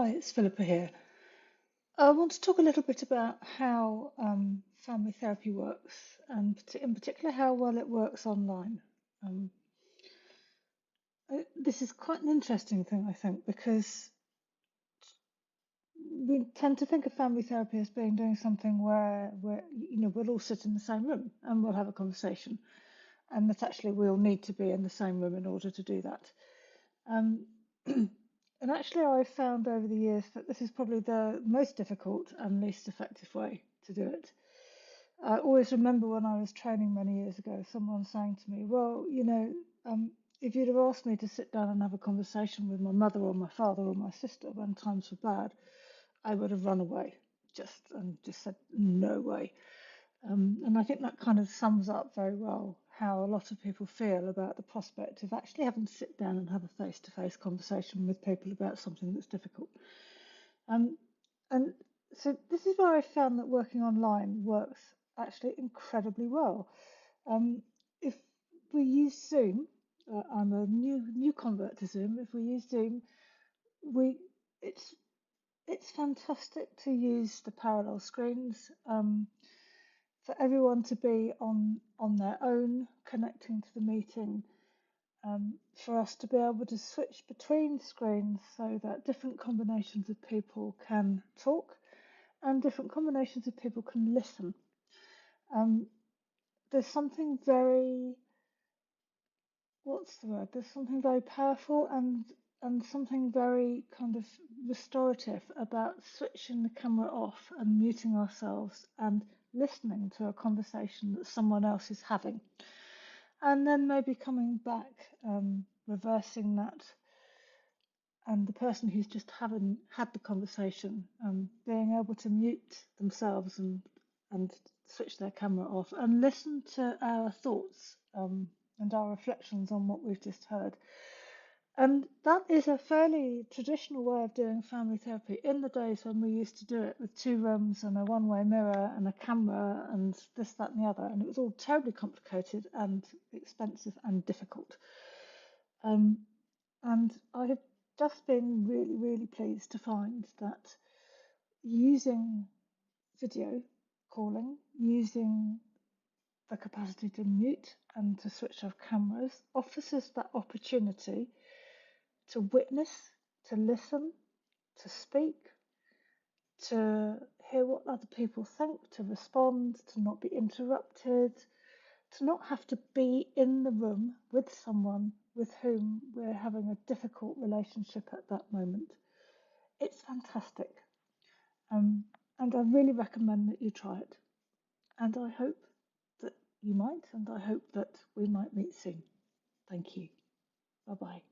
Hi, it's Philippa here. I want to talk a little bit about how family therapy works, and in particular how well it works online. Um, this is quite an interesting thing, I think, because we tend to think of family therapy as being doing something where we'll all sit in the same room and we'll have a conversation, and that actually we'll need to be in the same room in order to do that. Um, and actually, I've found over the years that this is probably the most difficult and least effective way to do it. I always remember when I was training many years ago, someone saying to me, well, if you'd have asked me to sit down and have a conversation with my mother or my father or my sister when times were bad, I would have run away and just said, no way. And I think that kind of sums up very well how a lot of people feel about the prospect of actually having to sit down and have a face-to-face conversation with people about something that's difficult. Um, and so this is where I found that working online works actually incredibly well. If we use Zoom, I'm a new convert to Zoom. If we use Zoom, we it's it's fantastic to use the parallel screens. For everyone to be on their own, connecting to the meeting, for us to be able to switch between screens so that different combinations of people can talk and different combinations of people can listen. Um, there's something very, what's the word? There's something very powerful and something very kind of restorative about switching the camera off and muting ourselves and listening to a conversation that someone else is having. And then maybe coming back, reversing that, and the person who's just haven't had the conversation, being able to mute themselves and switch their camera off and listen to our thoughts and our reflections on what we've just heard. And that is a fairly traditional way of doing family therapy in the days when we used to do it with two rooms and a one-way mirror and a camera and this, that, and the other. And it was all terribly complicated and expensive and difficult. And I have just been really, really pleased to find that using video calling, using the capacity to mute and to switch off cameras offers us that opportunity to witness, to listen, to speak, to hear what other people think, to respond, to not be interrupted, to not have to be in the room with someone with whom we're having a difficult relationship at that moment. It's fantastic. And I really recommend that you try it. And I hope that you might, and I hope that we might meet soon. Thank you. Bye bye.